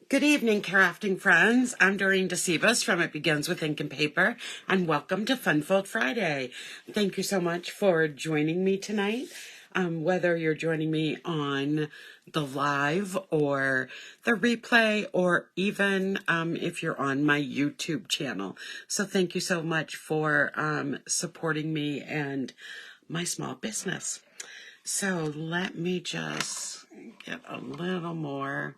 Good evening, crafting friends. I'm Dorene Decibus from It Begins with Ink and Paper, and welcome to Funfold Friday. Thank you so much for joining me tonight, whether you're joining me on the live or the replay, or even if you're on my YouTube channel. So thank you so much for supporting me and my small business. So let me just get a little more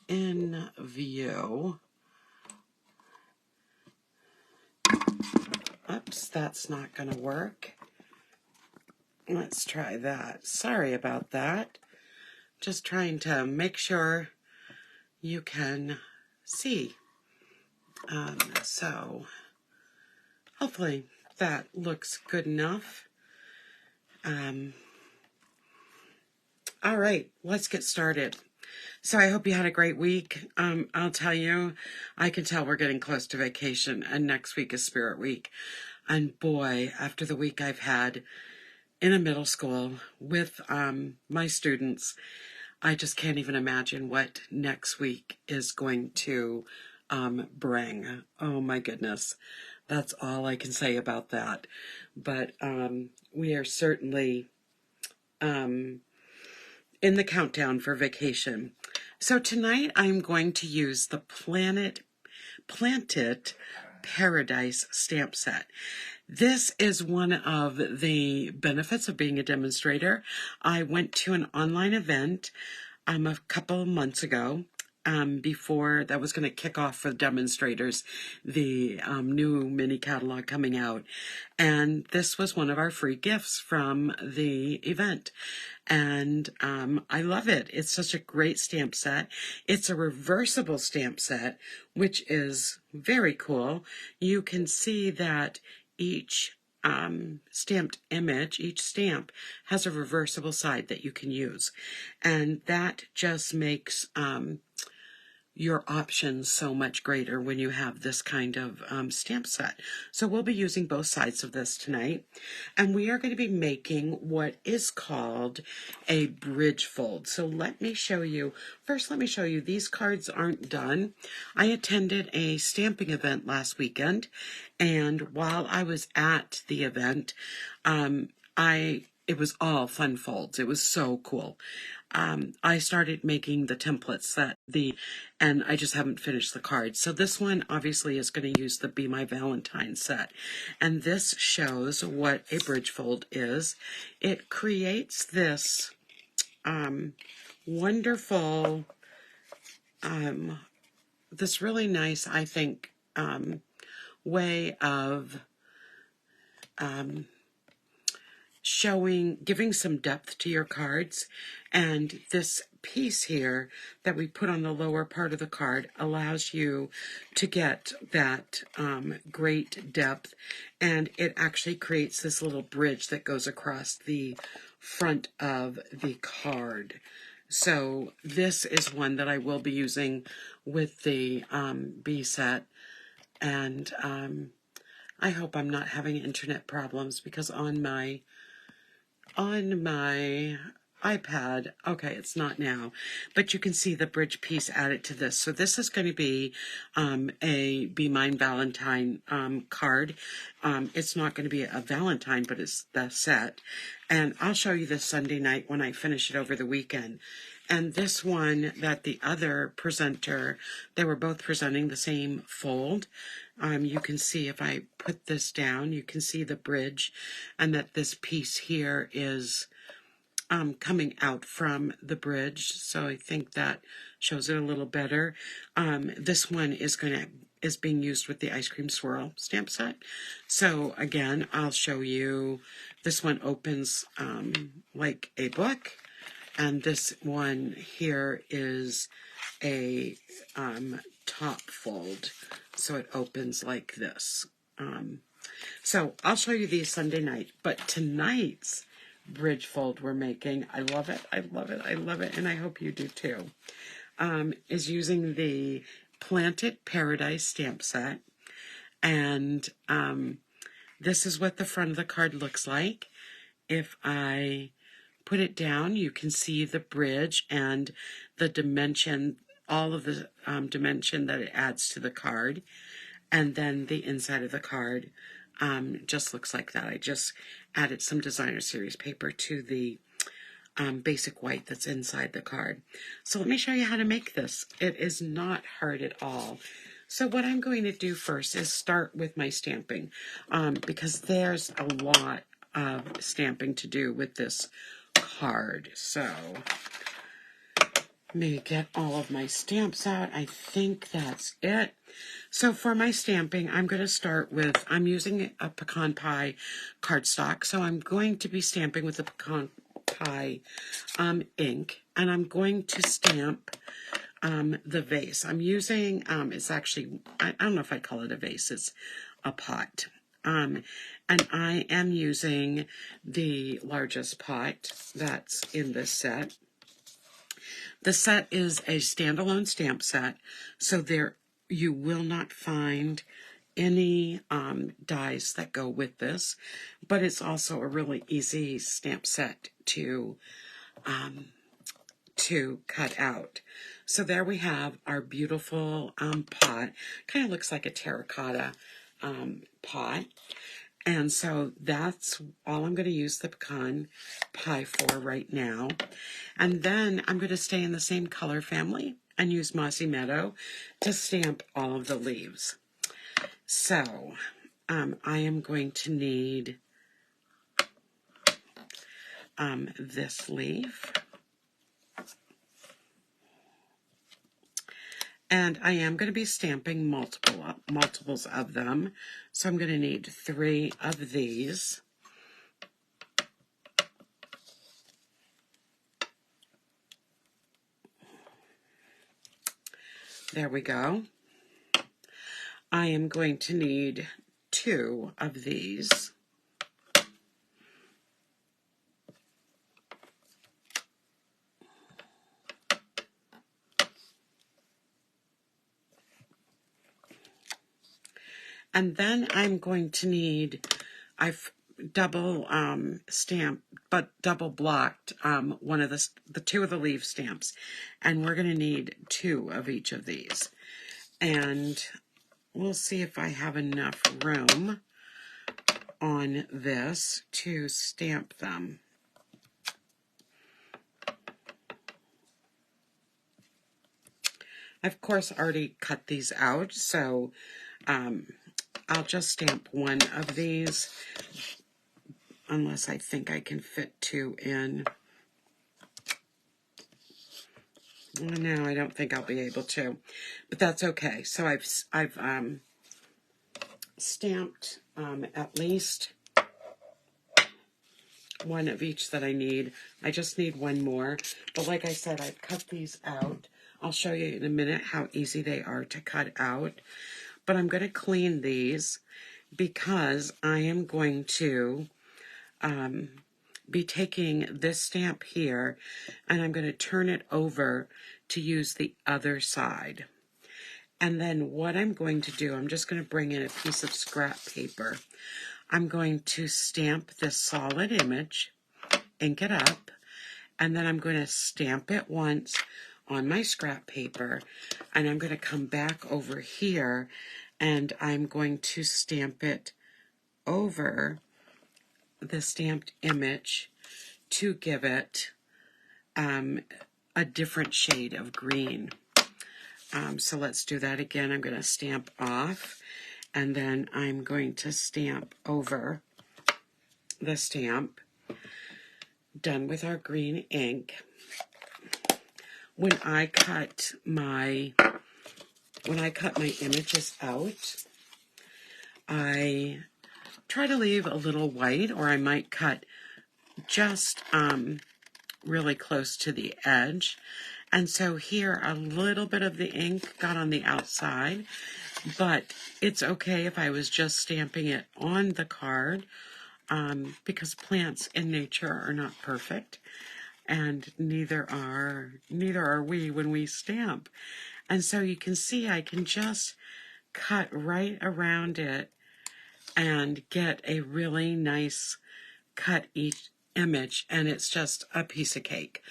in view. Oops, that's not going to work. Let's try that. Sorry about that. Just trying to make sure you can see. So hopefully that looks good enough. All right, let's get started. So I hope you had a great week. I'll tell you, I can tell we're getting close to vacation, and next week is Spirit Week. And boy, after the week I've had in a middle school with my students, I just can't even imagine what next week is going to bring. Oh my goodness. That's all I can say about that. But we are certainly in the countdown for vacation. So tonight I'm going to use the Planted Paradise stamp set. This is one of the benefits of being a demonstrator. I went to an online event a couple months ago, before that was going to kick off for demonstrators, the new mini catalog coming out. And this was one of our free gifts from the event. And I love it. It's such a great stamp set. It's a reversible stamp set, which is very cool. You can see that each stamped image, each stamp has a reversible side that you can use. And that just makes your options so much greater when you have this kind of stamp set. So we'll be using both sides of this tonight, and we are going to be making what is called a bridge fold. So let me show you, these cards aren't done. I attended a stamping event last weekend, and while I was at the event, it was all fun folds. It was so cool. I started making the templates and I just haven't finished the cards. So this one obviously is going to use the Be My Valentine set. And this shows what a bridge fold is. It creates this wonderful, this really nice, I think, way of giving some depth to your cards. And this piece here that we put on the lower part of the card allows you to get that great depth, and it actually creates this little bridge that goes across the front of the card. So this is one that I will be using with the B set, and I hope I'm not having internet problems, because on my iPad, okay, it's not now, but you can see the bridge piece added to this. So this is going to be a Be Mine Valentine card. It's not going to be a Valentine, but it's the set. And I'll show you this Sunday night when I finish it over the weekend. And this one that the other presenter, they were both presenting the same fold. You can see, if I put this down, you can see the bridge, and that this piece here is coming out from the bridge. So I think that shows it a little better. This one is being used with the Ice Cream Swirl stamp set. So again, I'll show you. This one opens like a book, and this one here is a top fold. So it opens like this. So I'll show you these Sunday night. But tonight's bridge fold we're making, I love it, I love it, I love it, and I hope you do too, is using the Planted Paradise stamp set. And this is what the front of the card looks like. If I put it down, you can see the bridge and the dimension all of the dimension that it adds to the card. And then the inside of the card just looks like that. I just added some designer series paper to the basic white that's inside the card. So let me show you how to make this. It is not hard at all. So what I'm going to do first is start with my stamping, because there's a lot of stamping to do with this card. So let me get all of my stamps out. I think that's it. So for my stamping, I'm going to start with, I'm using a Pecan Pie cardstock. So I'm going to be stamping with the Pecan Pie ink, and I'm going to stamp the vase. I'm using, it's actually, I don't know if I'd call it a vase, it's a pot. And I am using the largest pot that's in this set. The set is a standalone stamp set, so there you will not find any dies that go with this, but it's also a really easy stamp set to cut out. So there we have our beautiful pot. Kind of looks like a terracotta pot. And so that's all I'm going to use the Pecan Pie for right now. And then I'm going to stay in the same color family and use Mossy Meadow to stamp all of the leaves. So I am going to need this leaf. And I am going to be stamping multiples of them. So I'm going to need 3 of these. There we go. I am going to need 2 of these. And then I'm going to need, I've double stamped, but double blocked one of the 2 of the leaf stamps. And we're going to need 2 of each of these. And we'll see if I have enough room on this to stamp them. I've, of course, already cut these out, so I'll just stamp 1 of these, unless I think I can fit 2 in. No, I don't think I'll be able to, but that's okay. So I've stamped at least 1 of each that I need. I just need 1 more, but like I said, I've cut these out. I'll show you in a minute how easy they are to cut out. But I'm going to clean these because I am going to be taking this stamp here and I'm going to turn it over to use the other side. And then what I'm going to do, I'm just going to bring in a piece of scrap paper. I'm going to stamp this solid image, ink it up, and then I'm going to stamp it once on my scrap paper, and I'm going to come back over here and I'm going to stamp it over the stamped image to give it a different shade of green. So let's do that again. I'm going to stamp off, and then I'm going to stamp over the stamp. Done with our green ink. When I cut my images out, I try to leave a little white, or I might cut just really close to the edge. And so here, a little bit of the ink got on the outside, but it's okay if I was just stamping it on the card, because plants in nature are not perfect, and neither are we when we stamp. And so you can see I can just cut right around it and get a really nice cut image, and it's just a piece of cake.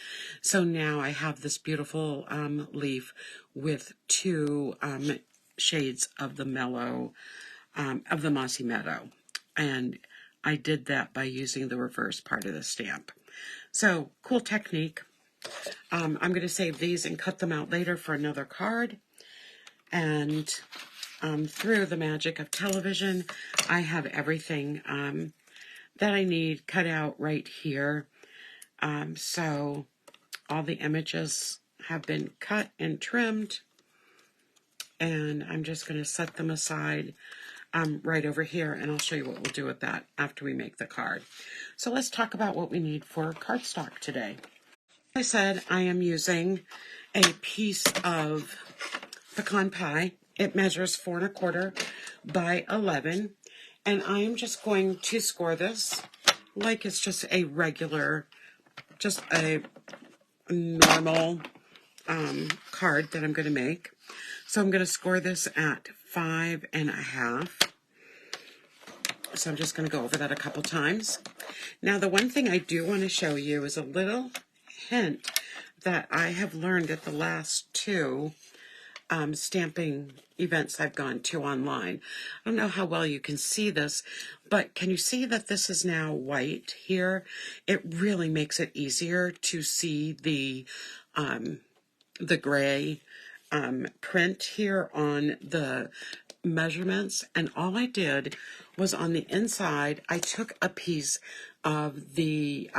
So now I have this beautiful leaf with two shades of the mellow, of the mossy meadow, and I did that by using the reverse part of the stamp. So cool technique. I'm going to save these and cut them out later for another card. And through the magic of television, I have everything that I need cut out right here. So all the images have been cut and trimmed, and I'm just going to set them aside right over here, and I'll show you what we'll do with that after we make the card. So let's talk about what we need for cardstock today. As I said, I am using a piece of Pecan Pie. It measures 4 1/4 by 11, and I am just going to score this like it's just a regular, just a normal card that I'm going to make. So I'm going to score this at 5 1/2. So I'm just going to go over that a couple times. Now, the one thing I do want to show you is a little hint that I have learned at the last two stamping events I've gone to online. I don't know how well you can see this, but can you see that this is now white here? It really makes it easier to see the gray print here on the measurements. And all I did was on the inside, I took a piece of the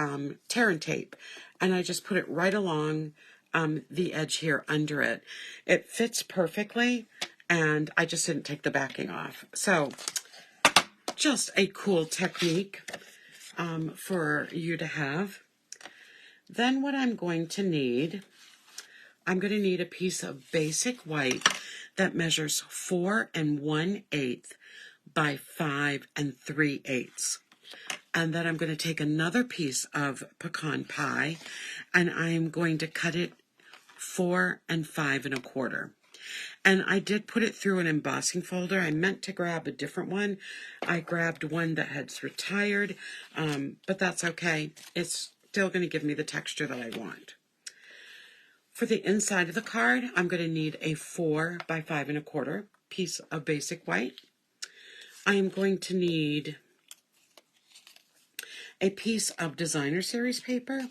tear and tape, and I just put it right along the edge here under it. It fits perfectly, and I just didn't take the backing off. So just a cool technique for you to have. Then what I'm going to need, I'm going to need a piece of basic white that measures 4 1/8 by 5 3/8. And then I'm going to take another piece of Pecan Pie, and I'm going to cut it 4 5 1/4. And I did put it through an embossing folder. I meant to grab a different one. I grabbed one that had retired, but that's okay. It's still going to give me the texture that I want. For the inside of the card, I'm going to need a 4 by 5 1/4 piece of basic white. I am going to need a piece of designer series paper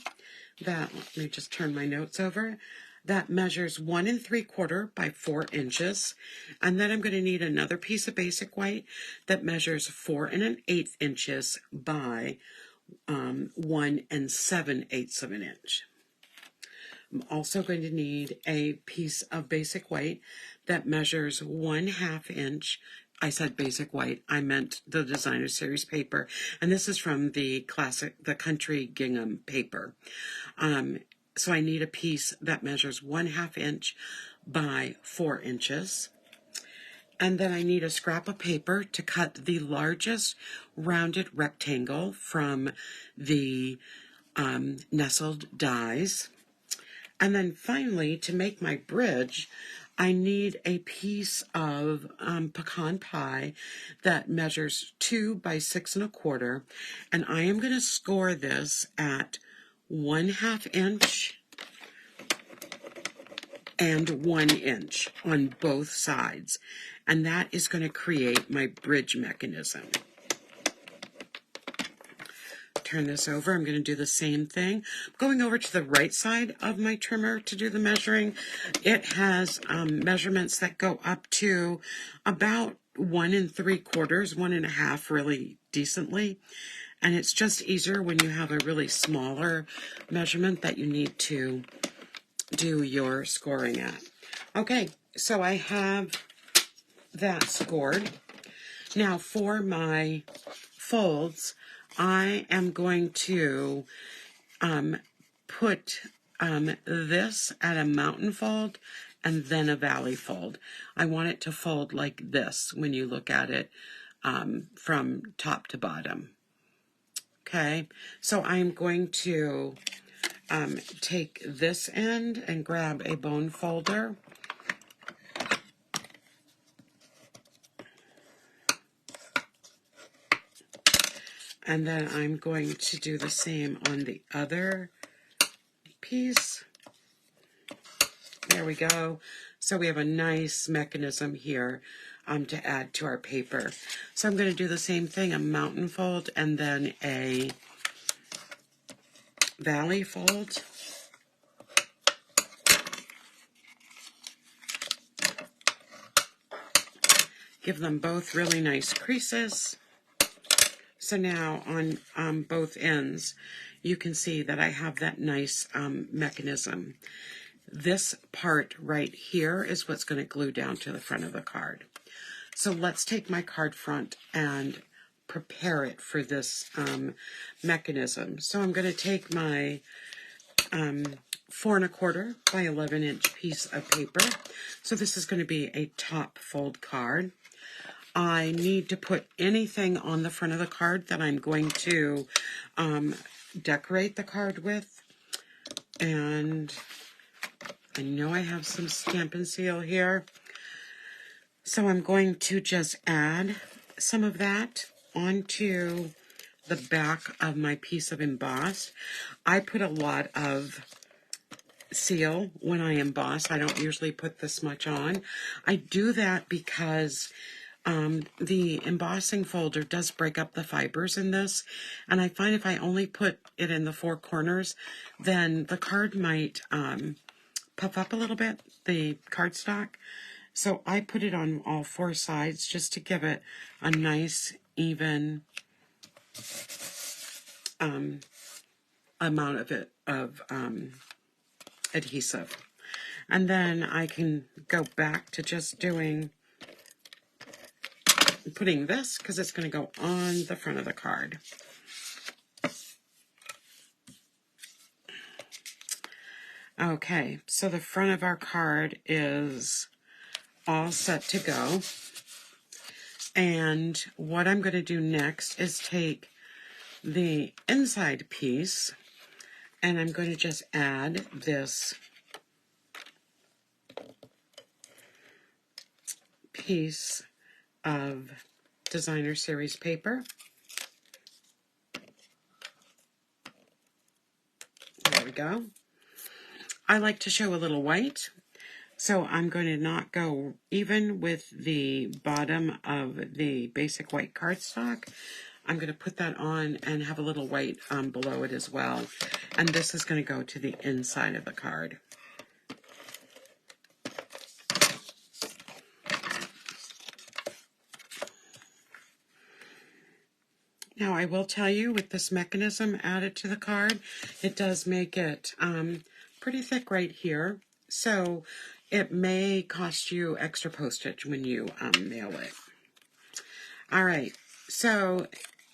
that, let me just turn my notes over, that measures 1 3/4 by 4 inches. And then I'm going to need another piece of basic white that measures 4 1/8 inches by 1 7/8 of an inch. I'm also going to need a piece of basic white that measures 1/2 inch. I said basic white, I meant the designer series paper, and this is from the country Gingham paper. So I need a piece that measures 1/2 inch by 4 inches. And then I need a scrap of paper to cut the largest rounded rectangle from the nestled dies. And then finally, to make my bridge, I need a piece of Pecan Pie that measures 2 by 6 1/4, and I am going to score this at 1/2 inch and 1 inch on both sides, and that is going to create my bridge mechanism. Turn this over. I'm going to do the same thing. Going over to the right side of my trimmer to do the measuring. It has measurements that go up to about 1 3/4, 1 1/2 really decently. And it's just easier when you have a really smaller measurement that you need to do your scoring at. Okay, so I have that scored. Now for my folds, I am going to put this at a mountain fold and then a valley fold. I want it to fold like this when you look at it from top to bottom. Okay, so I'm going to take this end and grab a bone folder. And then I'm going to do the same on the other piece. There we go. So we have a nice mechanism here to add to our paper. So I'm going to do the same thing, a mountain fold and then a valley fold. Give them both really nice creases. So now on both ends, you can see that I have that nice mechanism. This part right here is what's going to glue down to the front of the card. So let's take my card front and prepare it for this mechanism. So I'm going to take my 4 1/4 by 11 inch piece of paper. So this is going to be a top fold card. I need to put anything on the front of the card that I'm going to decorate the card with. And I know I have some Stampin' Seal here. So I'm going to just add some of that onto the back of my piece of embossed. I put a lot of seal when I emboss. I don't usually put this much on. I do that because the embossing folder does break up the fibers in this, and I find if I only put it in the 4 corners, then the card might puff up a little bit, the cardstock. So I put it on all 4 sides just to give it a nice, even amount of adhesive. And then I can go back to just putting this, because it's going to go on the front of the card. Okay, so the front of our card is all set to go. And what I'm going to do next is take the inside piece and I'm going to just add this piece of designer series paper. There we go. I like to show a little white, so I'm going to not go even with the bottom of the basic white cardstock. I'm going to put that on and have a little white below it as well. And this is going to go to the inside of the card. Now, I will tell you, with this mechanism added to the card, it does make it pretty thick right here. So it may cost you extra postage when you mail it. All right, so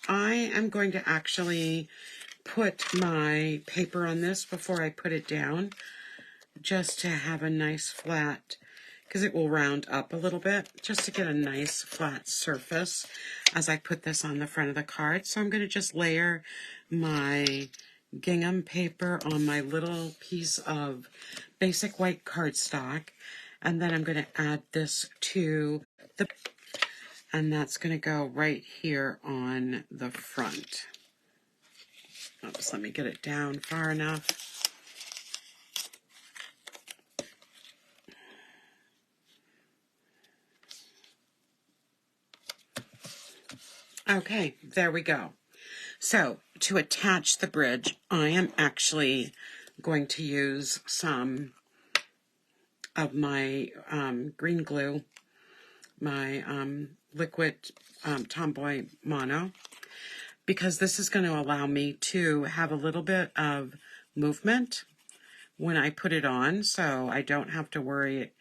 I am going to actually put my paper on this before I put it down, just to have a nice flat, because it will round up a little bit, just to get a nice flat surface as I put this on the front of the card. So I'm going to just layer my gingham paper on my little piece of basic white cardstock, and then I'm going to add this to the, and that's going to go right here on the front. Oops, let me get it down far enough. Okay, there we go. So to attach the bridge, I am actually going to use some of my green glue, my liquid Tomboy Mono, because this is going to allow me to have a little bit of movement when I put it on, so I don't have to worry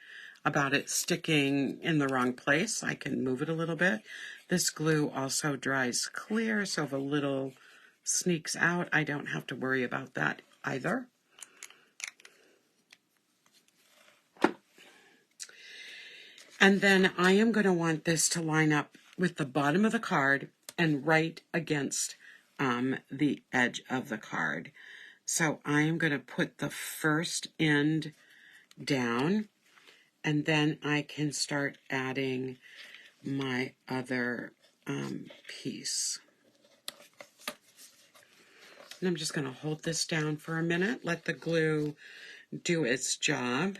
about it sticking in the wrong place. I can move it a little bit. This glue also dries clear, so if a little sneaks out, I don't have to worry about that either. And then I am going to want this to line up with the bottom of the card and right against the edge of the card. So I am going to put the first end down, and then I can start adding my other piece. And I'm just going to hold this down for a minute, let the glue do its job.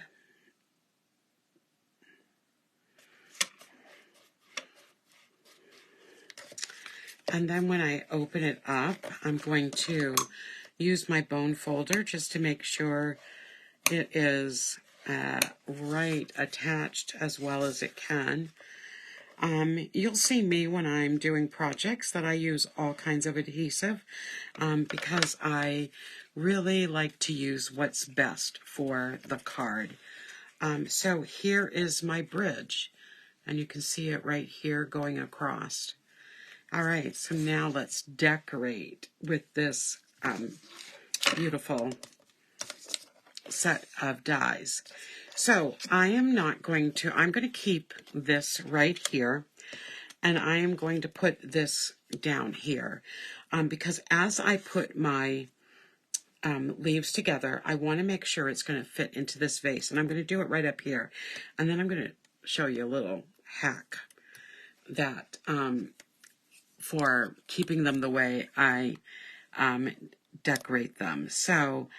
And then when I open it up, I'm going to use my bone folder just to make sure it is right attached as well as it can. You'll see me when I'm doing projects that I use all kinds of adhesive because I really like to use what's best for the card. So here is my bridge, and you can see it right here going across. All right, so now let's decorate with this beautiful set of dies. So I'm going to keep this right here, and I am going to put this down here because as I put my leaves together, I want to make sure it's going to fit into this vase, and I'm going to do it right up here, and then I'm going to show you a little hack that for keeping them the way I decorate them. So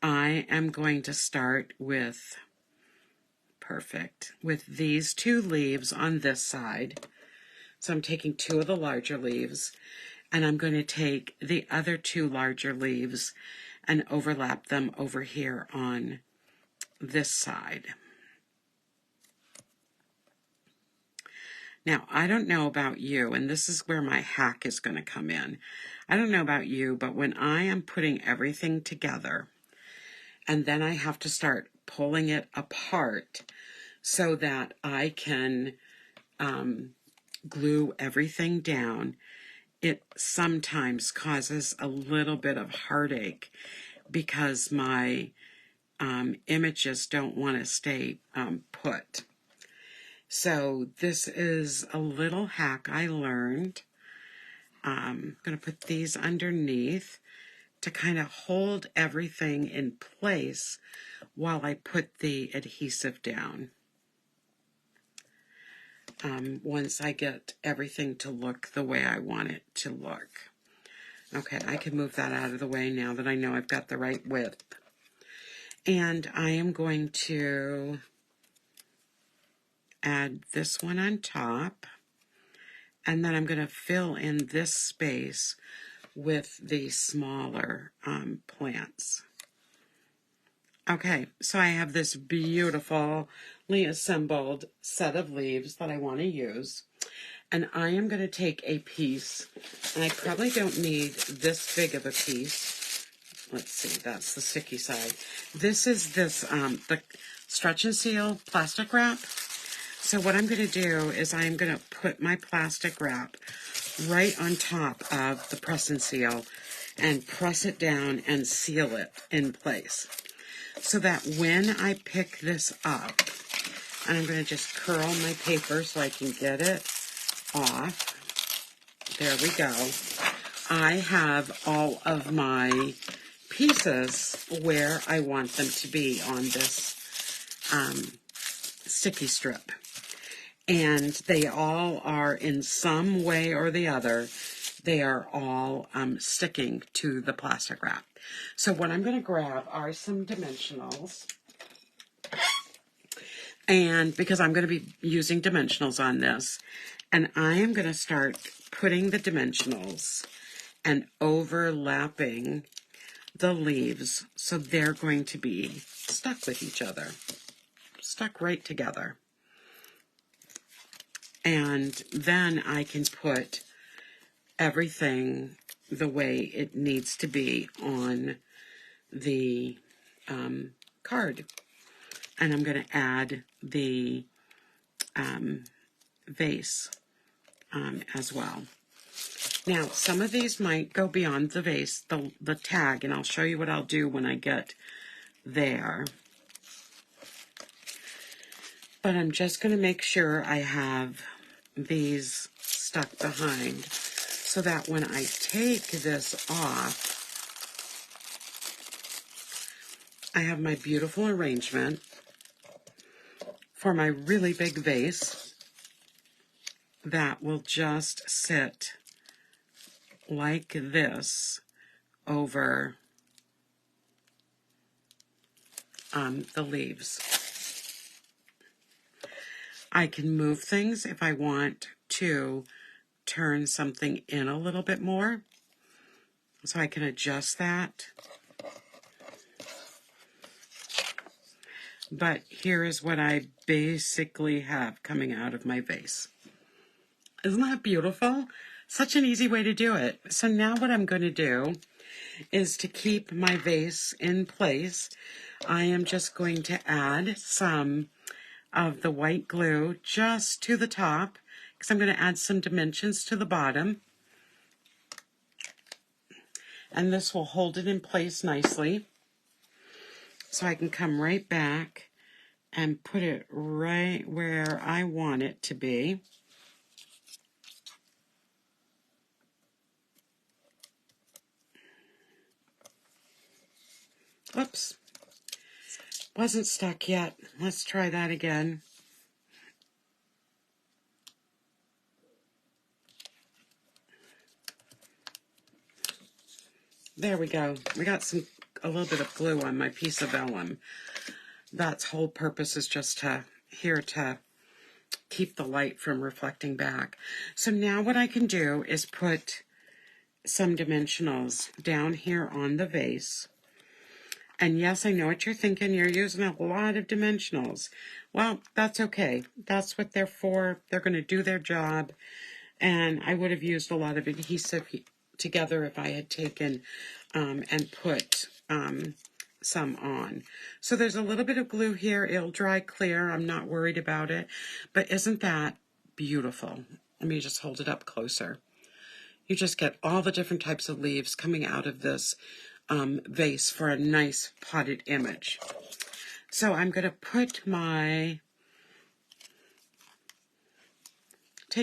I am going to start with with these two leaves on this side. So I'm taking two of the larger leaves, and I'm going to take the other two larger leaves and overlap them over here on this side. Now, I don't know about you, and this is where my hack is going to come in. I don't know about you, but when I am putting everything together, and then I have to start pulling it apart so that I can glue everything down, it sometimes causes a little bit of heartache because my images don't want to stay put. So this is a little hack I learned. I'm going to put these underneath to kind of hold everything in place while I put the adhesive down. Once I get everything to look the way I want it to look. Okay, I can move that out of the way now that I know I've got the right width. And I am going to add this one on top, and then I'm going to fill in this space with the smaller plants. Okay, so I have this beautifully assembled set of leaves that I want to use, and I am going to take a piece, and I probably don't need this big of a piece. Let's see, that's the sticky side. This is the stretch and seal plastic wrap. So what I'm going to do is I'm going to put my plastic wrap right on top of the press and seal and press it down and seal it in place. So that when I pick this up, and I'm going to just curl my paper so I can get it off. There we go. I have all of my pieces where I want them to be on this sticky strip. And they all are, in some way or the other, they are all sticking to the plastic wrap. So what I'm going to grab are some dimensionals. And because I'm going to be using dimensionals on this, and I am going to start putting the dimensionals and overlapping the leaves so they're going to be stuck with each other, stuck right together. And then I can put everything the way it needs to be on the card. And I'm going to add the vase as well. Now, some of these might go beyond the vase, the tag, and I'll show you what I'll do when I get there. But I'm just going to make sure I have these stuck behind so that when I take this off, I have my beautiful arrangement for my really big vase that will just sit like this over the leaves. I can move things if I want to turn something in a little bit more. So I can adjust that. But here is what I basically have coming out of my vase. Isn't that beautiful? Such an easy way to do it. So now what I'm going to do is to keep my vase in place, I am just going to add some of the white glue just to the top, because I'm going to add some dimensions to the bottom. And this will hold it in place nicely. So I can come right back and put it right where I want it to be. Oops, wasn't stuck yet. Let's try that again. There we go. We got a little bit of glue on my piece of vellum. That's whole purpose is just here to keep the light from reflecting back. So now what I can do is put some dimensionals down here on the vase. And yes, I know what you're thinking. You're using a lot of dimensionals. Well, that's okay. That's what they're for. They're going to do their job. And I would have used a lot of adhesive together if I had taken and put some on. So there's a little bit of glue here. It'll dry clear. I'm not worried about it. But isn't that beautiful? Let me just hold it up closer. You just get all the different types of leaves coming out of this vase for a nice potted image. So I'm going to take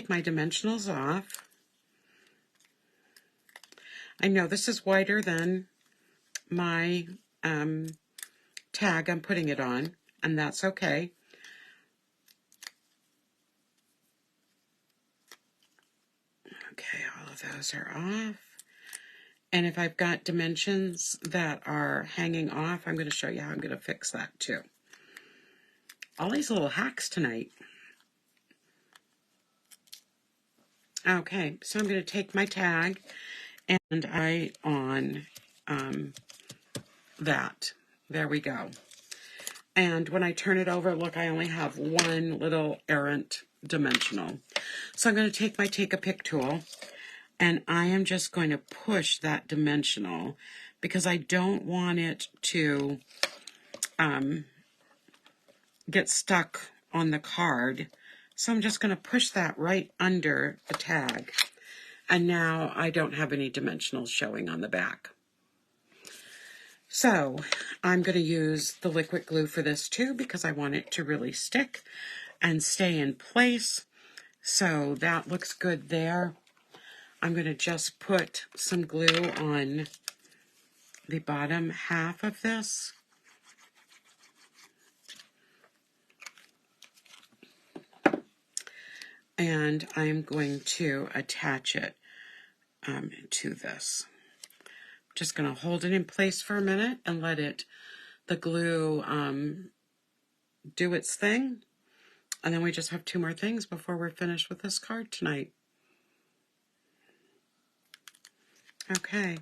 my dimensionals off. I know this is wider than my tag I'm putting it on, and that's okay. Okay, all of those are off. And if I've got dimensions that are hanging off, I'm going to show you how I'm going to fix that too. All these little hacks tonight. Okay, so I'm going to take my tag and I on that. There we go. And when I turn it over, look, I only have one little errant dimensional. So I'm going to take my Take-A-Pick tool, and I am just going to push that dimensional because I don't want it to get stuck on the card. So I'm just going to push that right under the tag. And now I don't have any dimensionals showing on the back. So I'm going to use the liquid glue for this too because I want it to really stick and stay in place. So that looks good there. I'm going to just put some glue on the bottom half of this. And I'm going to attach it to this. Just going to hold it in place for a minute and let the glue do its thing. And then we just have two more things before we're finished with this card tonight. Okay,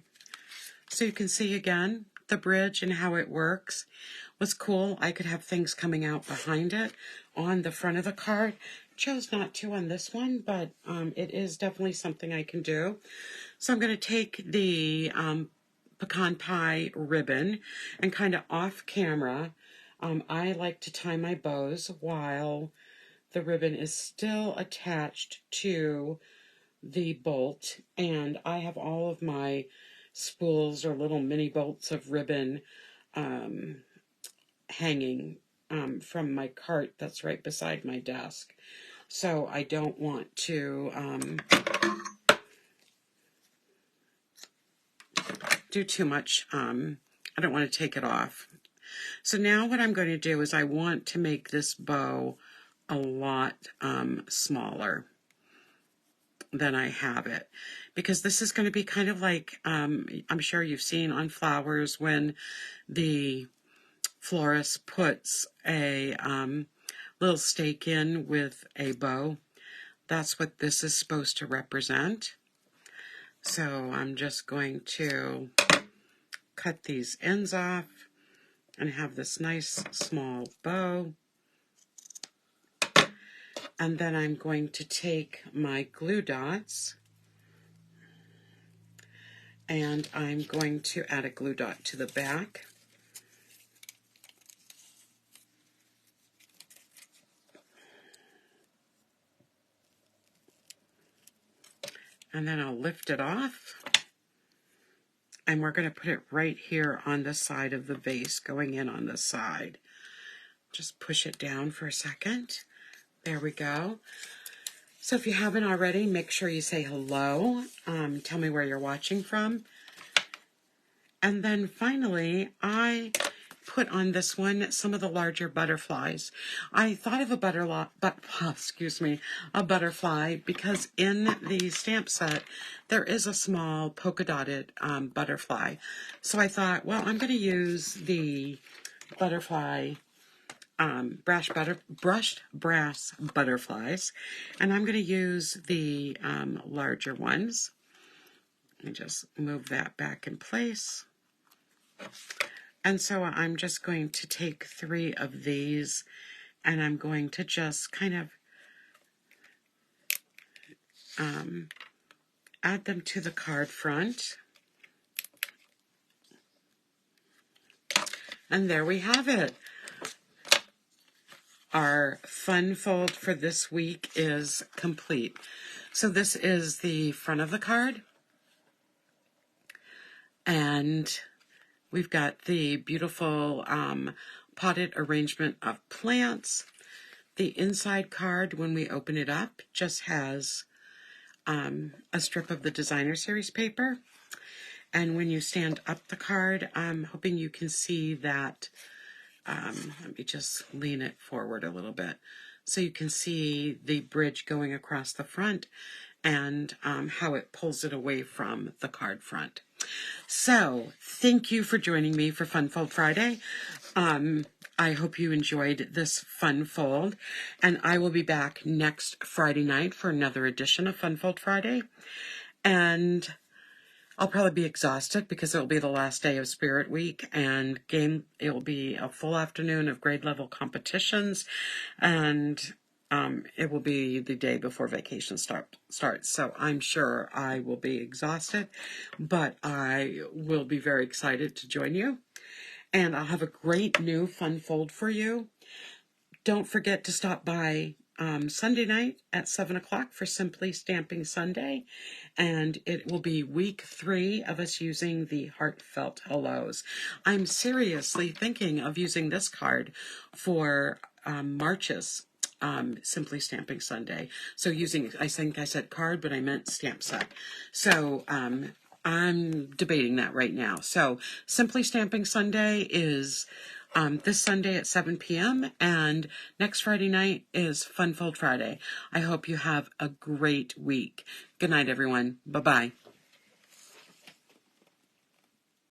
so you can see again the bridge and how it works. What's cool, I could have things coming out behind it on the front of the card. Chose not to on this one, but it is definitely something I can do. So I'm going to take the Pecan Pie ribbon and kind of off camera, I like to tie my bows while the ribbon is still attached to the bolt, and I have all of my spools or little mini bolts of ribbon hanging from my cart that's right beside my desk. So I don't want to do too much. I don't want to take it off. So now what I'm going to do is I want to make this bow a lot smaller. then I have it. Because this is going to be kind of like, I'm sure you've seen on flowers when the florist puts a little stake in with a bow. That's what this is supposed to represent. So I'm just going to cut these ends off and have this nice small bow. And then I'm going to take my glue dots and I'm going to add a glue dot to the back. And then I'll lift it off. And we're going to put it right here on the side of the vase, going in on the side. Just push it down for a second. There we go. So if you haven't already, make sure you say hello. Tell me where you're watching from. And then finally, I put on this one some of the larger butterflies. I thought of a butterfly because in the stamp set there is a small polka dotted butterfly. So I thought, well, I'm going to use the butterfly brushed brass butterflies, and I'm going to use the larger ones. Let me just move that back in place. And so I'm just going to take 3 of these and I'm going to just kind of add them to the card front. And there we have it. Our fun fold for this week is complete. So this is the front of the card. And we've got the beautiful potted arrangement of plants. The inside card, when we open it up, just has a strip of the designer series paper. And when you stand up the card, I'm hoping you can see that, let me just lean it forward a little bit so you can see the bridge going across the front and how it pulls it away from the card front. So thank you for joining me for Fun Fold Friday. I hope you enjoyed this fun fold, and I will be back next Friday night for another edition of Fun Fold Friday. And I'll probably be exhausted because it will be the last day of Spirit Week, and it will be a full afternoon of grade level competitions, and it will be the day before vacation starts. So I'm sure I will be exhausted, but I will be very excited to join you. And I'll have a great new fun fold for you. Don't forget to stop by Sunday night at 7 o'clock for Simply Stamping Sunday. And it will be week 3 of us using the Heartfelt Hellos. I'm seriously thinking of using this card for March's Simply Stamping Sunday. So using, I think I said card, but I meant stamp set. So I'm debating that right now. So Simply Stamping Sunday is this Sunday at 7 p.m. and next Friday night is Fun Fold Friday. I hope you have a great week. Good night, everyone. Bye-bye.